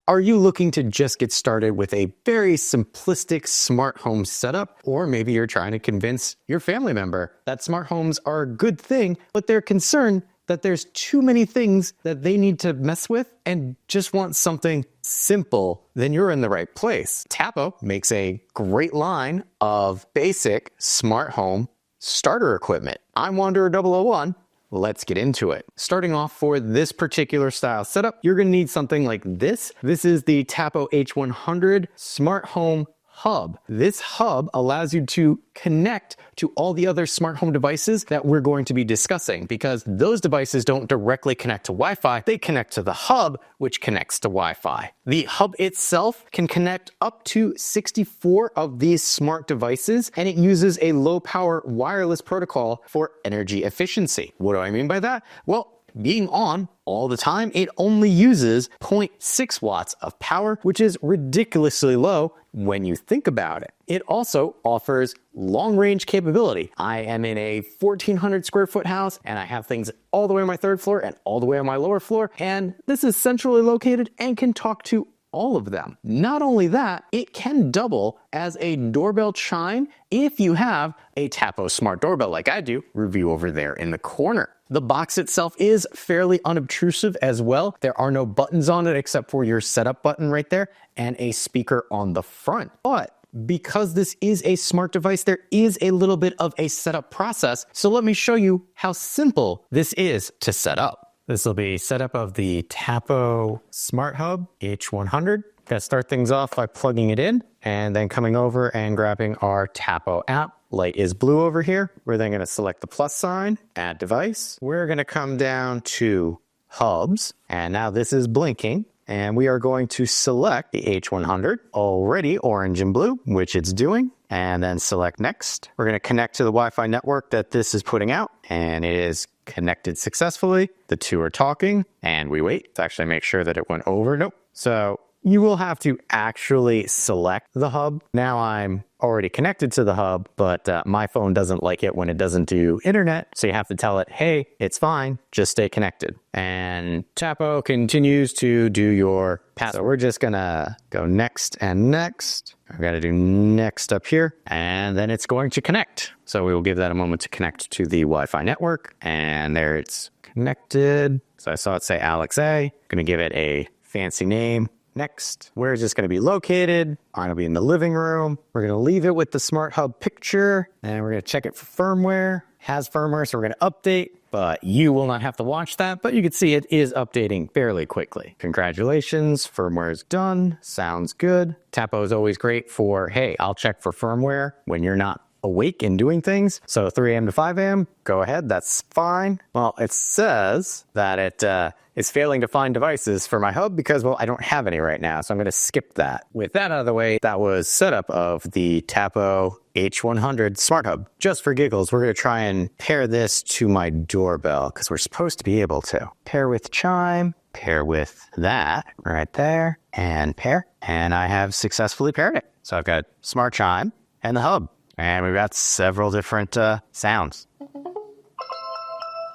Are you looking to just get started with a very simplistic smart home setup? Or maybe you're trying to convince your family member that smart homes are a good thing, but they're concerned that there's too many things that they need to mess with and just want something simple. Then you're in the right place. Tapo makes a great line of basic smart home starter equipment. I'm Wanderer 001. Let's get into it. Starting off, for this particular style setup, you're going to need something like this. This is the Tapo H100 Smart Home Hub. This hub allows you to connect to all the other smart home devices that we're going to be discussing, because those devices don't directly connect to Wi-Fi. They connect to the hub, which connects to Wi-Fi. The hub itself can connect up to 64 of these smart devices, and it uses a low power wireless protocol for energy efficiency. What do I mean by that? Well, being on all the time, it only uses 0.6 watts of power, which is ridiculously low when you think about it. It also offers long range capability. I am in a 1,400 square foot house, and I have things all the way on my third floor and all the way on my lower floor, and this is centrally located and can talk to all of them. Not only that, it can double as a doorbell chime if you have a Tapo Smart doorbell like I do. Review over there in the corner. The box itself is fairly unobtrusive as well. There are no buttons on it except for your setup button right there and a speaker on the front. But because this is a smart device, there is a little bit of a setup process. So let me show you how simple this is to set up. This will be setup of the Tapo Smart Hub H100. Gotta start things off by plugging it in and then coming over and grabbing our Tapo app. Light is blue over here. We're then gonna select the plus sign, add device. We're gonna come down to hubs, and now this is blinking. And we are going to select the H100, already orange and blue, which it's doing, and then select next. We're going to connect to the Wi-Fi network that this is putting out, and it is connected successfully. The two are talking, and we wait to actually make sure that it went over. Nope. So you will have to actually select the hub. Now I'm already connected to the hub, but my phone doesn't like it when it doesn't do internet. So you have to tell it, hey, it's fine, just stay connected. And Tapo continues to do your password. So we're just gonna go next and next. I've got to do next up here, and then it's going to connect. So we will give that a moment to connect to the Wi-Fi network, and there it's connected. So I saw it say Alex A. Gonna give it a fancy name. Next, where is this going to be located? It'll be in the living room. We're going to leave it with the Smart Hub picture, and we're going to check it for firmware. Has firmware, so we're going to update, but you will not have to watch that, but you can see it is updating fairly quickly. Congratulations, firmware is done. Sounds good. Tapo is always great for, hey, I'll check for firmware when you're not awake and doing things. So 3 a.m. to 5 a.m., go ahead, that's fine. Well, it says that it is failing to find devices for my hub because, well, I don't have any right now, so I'm going to skip that. With that out of the way, that was setup of the Tapo H100 Smart Hub. Just for giggles, we're going to try and pair this to my doorbell because we're supposed to be able to. Pair with chime, pair with that right there, and pair. And I have successfully paired it. So I've got smart chime and the hub. And we've got several different sounds.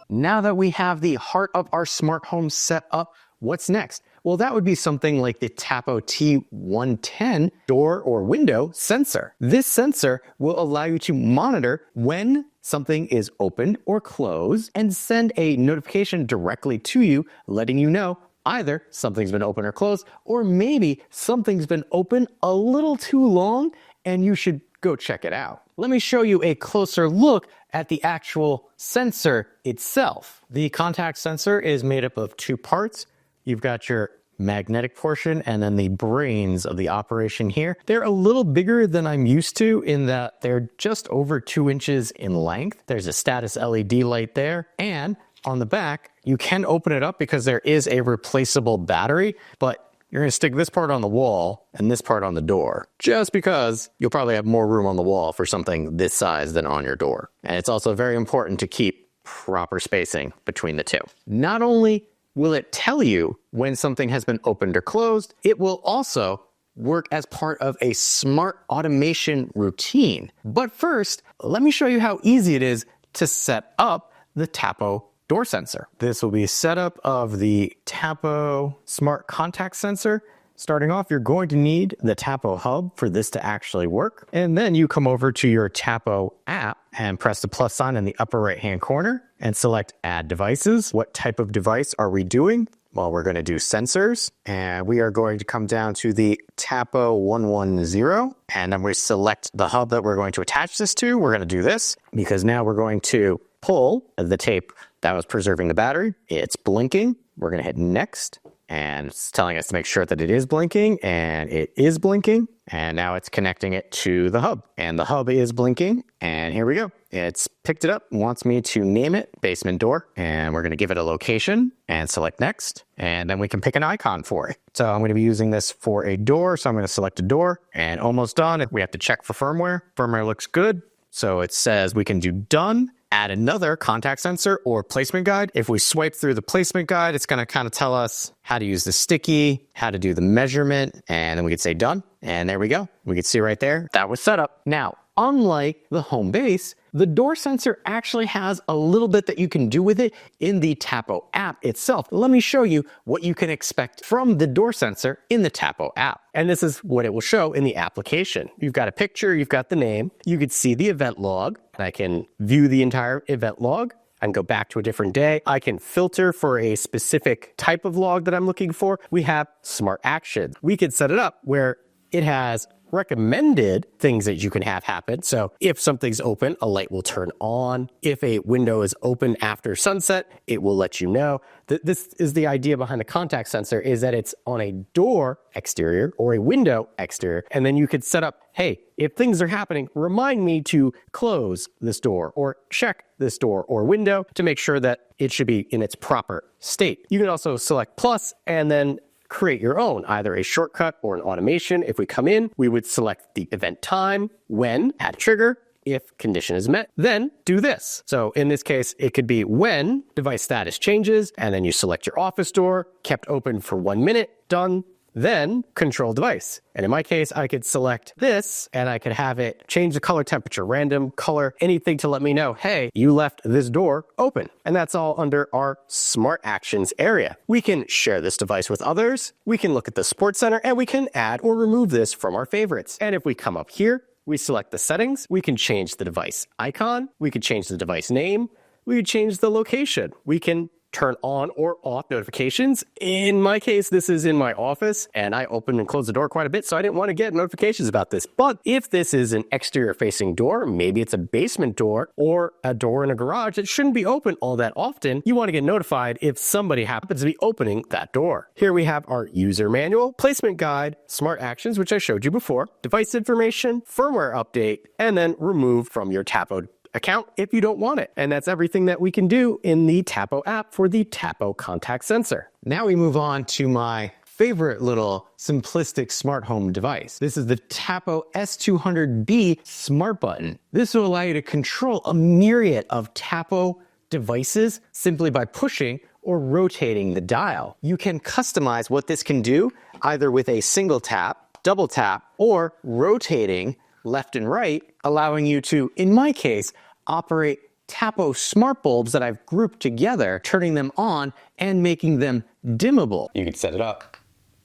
Now that we have the heart of our smart home set up, what's next? Well, that would be something like the Tapo T110 door or window sensor. This sensor will allow you to monitor when something is open or closed and send a notification directly to you, letting you know either something's been open or closed, or maybe something's been open a little too long and you should go check it out. Let me show you a closer look at the actual sensor itself. The contact sensor is made up of two parts. You've got your magnetic portion and then the brains of the operation here. They're a little bigger than I'm used to in that they're just over 2 inches in length. There's a status LED light there, and on the back, you can open it up because there is a replaceable battery, but you're going to stick this part on the wall and this part on the door, just because you'll probably have more room on the wall for something this size than on your door. And it's also very important to keep proper spacing between the two. Not only will it tell you when something has been opened or closed, it will also work as part of a smart automation routine. But first, let me show you how easy it is to set up the Tapo door sensor. This will be setup of the Tapo Smart Contact Sensor. Starting off, you're going to need the Tapo Hub for this to actually work. And then you come over to your Tapo app and press the plus sign in the upper right-hand corner and select Add Devices. What type of device are we doing? Well, we're going to do sensors, and we are going to come down to the Tapo 110, and then we select the hub that we're going to attach this to. We're going to do this because now we're going to pull the tape that was preserving the battery. It's blinking. We're going to hit next. And it's telling us to make sure that it is blinking, and it is blinking. And now it's connecting it to the hub, and the hub is blinking. And here we go. It's picked it up, wants me to name it basement door, and we're going to give it a location and select next. And then we can pick an icon for it. So I'm going to be using this for a door. So I'm going to select a door, and almost done. We have to check for firmware. Firmware looks good. So it says we can do done. Add another contact sensor or placement guide. If we swipe through the placement guide, it's going to kind of tell us how to use the sticky, how to do the measurement, and then we could say done. And there we go. We can see right there, that was set up. Now, unlike the home base, the door sensor actually has a little bit that you can do with it in the Tapo app itself. Let me show you what you can expect from the door sensor in the Tapo app. And this is what it will show in the application. You've got a picture, you've got the name, you could see the event log. I can view the entire event log. I can go back to a different day. I can filter for a specific type of log that I'm looking for. We have smart actions. We could set it up where it has recommended things that you can have happen. So if something's open, a light will turn on. If a window is open after sunset, it will let you know. This is the idea behind the contact sensor, is that it's on a door exterior or a window exterior. And then you could set up, hey, if things are happening, remind me to close this door or check this door or window to make sure that it should be in its proper state. You can also select plus and then create your own, either a shortcut or an automation. If we come in, we would select the event time, when, add trigger, if condition is met, then do this. So in this case, it could be when device status changes, and then you select your office door, kept open for 1 minute, done, then control device. And in my case, I could select this and I could have it change the color temperature, random color, anything to let me know, hey, you left this door open. And that's all under our smart actions area. We can share this device with others. We can look at the sports center and we can add or remove this from our favorites. And if we come up here, we select the settings. We can change the device icon. We could change the device name. We could change the location. We can turn on or off notifications. In my case, this is in my office and I open and close the door quite a bit, so I didn't want to get notifications about this. But if this is an exterior facing door, maybe it's a basement door or a door in a garage that shouldn't be open all that often, you want to get notified if somebody happens to be opening that door. Here we have our user manual, placement guide, smart actions, which I showed you before, device information, firmware update, and then remove from your Tapo account if you don't want it. And that's everything that we can do in the Tapo app for the Tapo Contact Sensor. Now we move on to my favorite little simplistic smart home device. This is the Tapo S200B smart button. This will allow you to control a myriad of Tapo devices simply by pushing or rotating the dial. You can customize what this can do either with a single tap, double tap, or rotating left and right, allowing you to, in my case, operate Tapo Smart bulbs that I've grouped together, turning them on and making them dimmable. You could set it up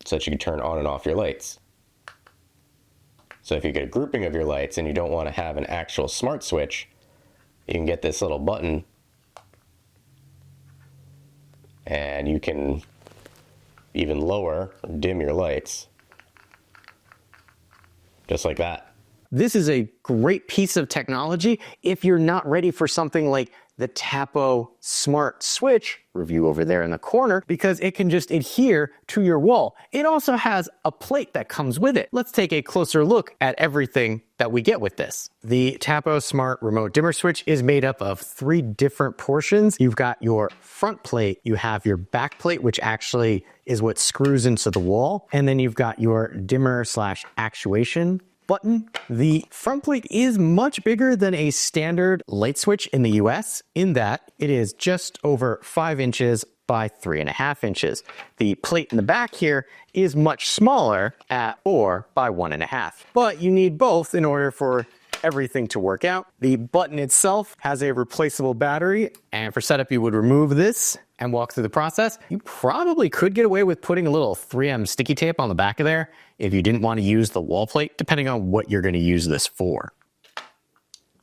so that you can turn on and off your lights. So if you get a grouping of your lights and you don't want to have an actual smart switch, you can get this little button and you can even lower or dim your lights just like that. This is a great piece of technology if you're not ready for something like the Tapo Smart Switch, review over there in the corner, because it can just adhere to your wall. It also has a plate that comes with it. Let's take a closer look at everything that we get with this. The Tapo Smart Remote Dimmer Switch is made up of 3 different portions. You've got your front plate, you have your back plate, which actually is what screws into the wall, and then you've got your dimmer/actuation button. The front plate is much bigger than a standard light switch in the US in that it is just over 5 inches by 3.5 inches. The plate in the back here is much smaller at 4 by 1.5. But you need both in order for everything to work out. The button itself has a replaceable battery, and for setup you would remove this and walk through the process, you probably could get away with putting a little 3M sticky tape on the back of there if you didn't want to use the wall plate, depending on what you're going to use this for.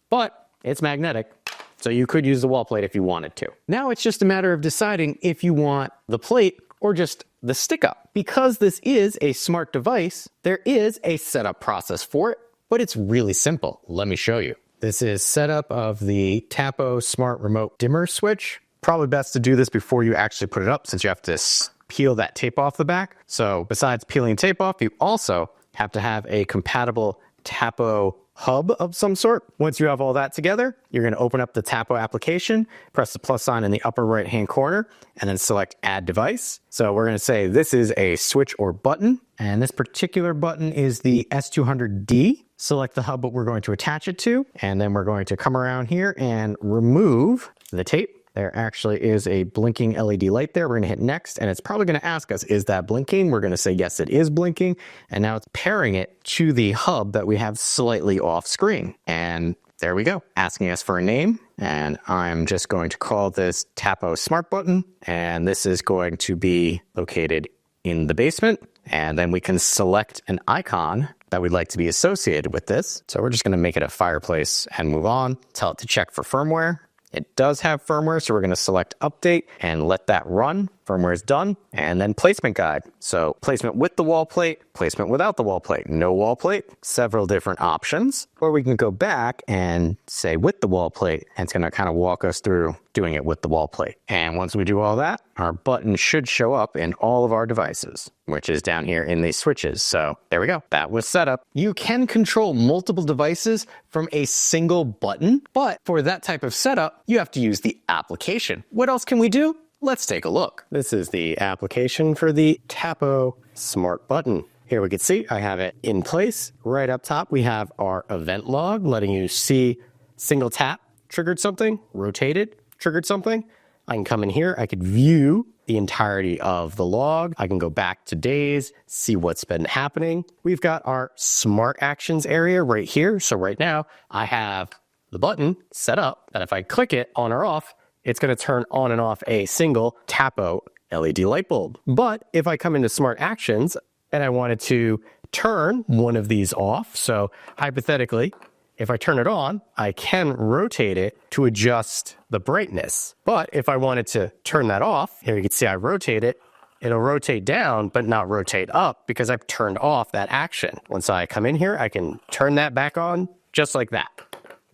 But it's magnetic, so you could use the wall plate if you wanted to. Now it's just a matter of deciding if you want the plate or just the stick up. Because this is a smart device, there is a setup process for it, but it's really simple. Let me show you. This is setup of the Tapo Smart remote dimmer switch. Probably best to do this before you actually put it up, since you have to peel that tape off the back. So besides peeling tape off, you also have to have a compatible Tapo hub of some sort. Once you have all that together, you're going to open up the Tapo application, press the plus sign in the upper right hand corner, and then select add device. So we're going to say this is a switch or button, and this particular button is the S200D. Select the hub that we're going to attach it to, and then we're going to come around here and remove the tape. There actually is a blinking LED light there. We're going to hit next, and it's probably going to ask us, is that blinking? We're going to say, yes, it is blinking. And now it's pairing it to the hub that we have slightly off screen. And there we go, asking us for a name. And I'm just going to call this Tapo Smart button. And this is going to be located in the basement. And then we can select an icon that we'd like to be associated with this. So we're just going to make it a fireplace and move on. Tell it to check for firmware. It does have firmware, so we're going to select update and let that run. Firmware is done. And then placement guide. So placement with the wall plate, placement without the wall plate, no wall plate, several different options. Or we can go back and say with the wall plate, and it's going to kind of walk us through doing it with the wall plate. And once we do all that, our button should show up in all of our devices, which is down here in these switches. So there we go. That was set up. You can control multiple devices from a single button, but for that type of setup, you have to use the application. What else can we do? Let's take a look. This is the application for the Tapo Smart button. Here we can see I have it in place. Right up top, we have our event log letting you see single tap triggered something, rotated, triggered something. I can come in here, I could view the entirety of the log. I can go back to days, see what's been happening. We've got our smart actions area right here. So right now I have the button set up that if I click it on or off, it's going to turn on and off a single Tapo LED light bulb. But if I come into smart actions and I wanted to turn one of these off, so hypothetically, if I turn it on, I can rotate it to adjust the brightness. But if I wanted to turn that off, here you can see I rotate it, it'll rotate down, but not rotate up because I've turned off that action. Once I come in here, I can turn that back on just like that.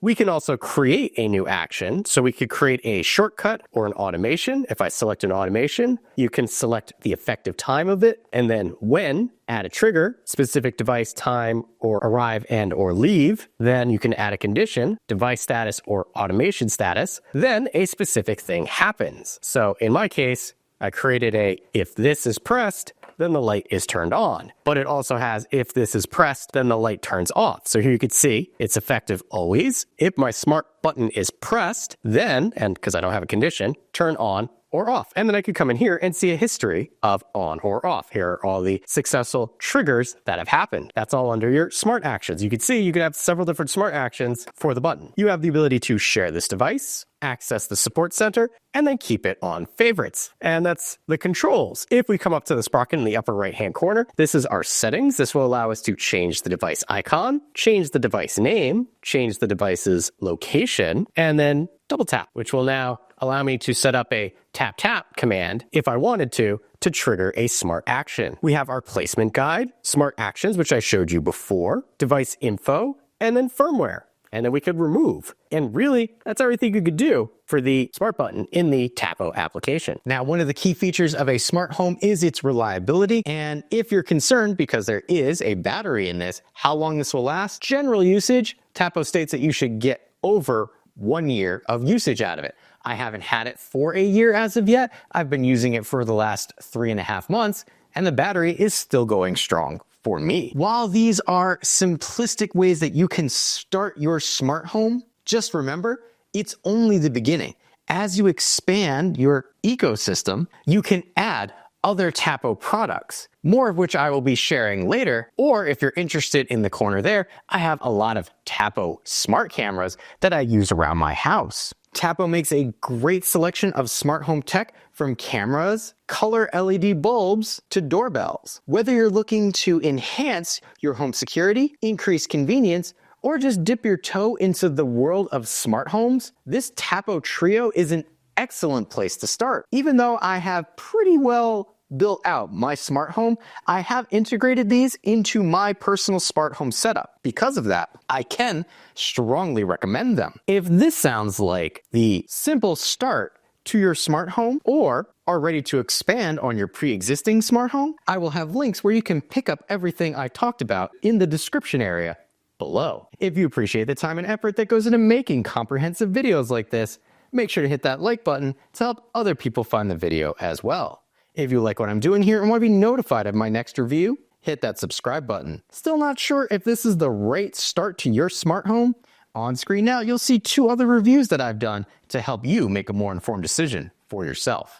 We can also create a new action. So we could create a shortcut or an automation. If I select an automation, you can select the effective time of it. And then when, add a trigger, specific device time or arrive and or leave. Then you can add a condition, device status or automation status. Then a specific thing happens. So in my case, I created a, if this is pressed, then the light is turned on. But it also has, if this is pressed, then the light turns off. So here you can see it's effective always. If my smart button is pressed, then, and because I don't have a condition, turn on or off. And then I could come in here and see a history of on or off. Here are all the successful triggers that have happened. That's all under your smart actions. You can see you can have several different smart actions for the button. You have the ability to share this device, access the support center, and then keep it on favorites. And that's the controls. If we come up to the sprocket in the upper right-hand corner, this is our settings. This will allow us to change the device icon, change the device name, change the device's location, and then double tap, which will now allow me to set up a tap tap command if I wanted to trigger a smart action. We have our placement guide, smart actions, which I showed you before, device info, and then firmware. And then we could remove. And really, that's everything you could do for the smart button in the Tapo application. Now, one of the key features of a smart home is its reliability. And if you're concerned, because there is a battery in this, how long this will last, general usage, Tapo states that you should get over 1 year of usage out of it. I haven't had it for a year as of yet. I've been using it for the last 3.5 months, and the battery is still going strong for me. While these are simplistic ways that you can start your smart home, just remember, it's only the beginning. As you expand your ecosystem, you can add other Tapo products, more of which I will be sharing later. Or if you're interested in the corner there, I have a lot of Tapo smart cameras that I use around my house. Tapo makes a great selection of smart home tech, from cameras, color LED bulbs, to doorbells. Whether you're looking to enhance your home security, increase convenience, or just dip your toe into the world of smart homes, this Tapo Trio is an excellent place to start. Even though I have pretty well built out my smart home, I have integrated these into my personal smart home setup. Because of that, I can strongly recommend them. If this sounds like the simple start to your smart home, or are ready to expand on your pre-existing smart home, I will have links where you can pick up everything I talked about in the description area below. If you appreciate the time and effort that goes into making comprehensive videos like this, make sure to hit that like button to help other people find the video as well. If you like what I'm doing here and want to be notified of my next review, hit that subscribe button. Still not sure if this is the right start to your smart home? On screen now, you'll see 2 other reviews that I've done to help you make a more informed decision for yourself.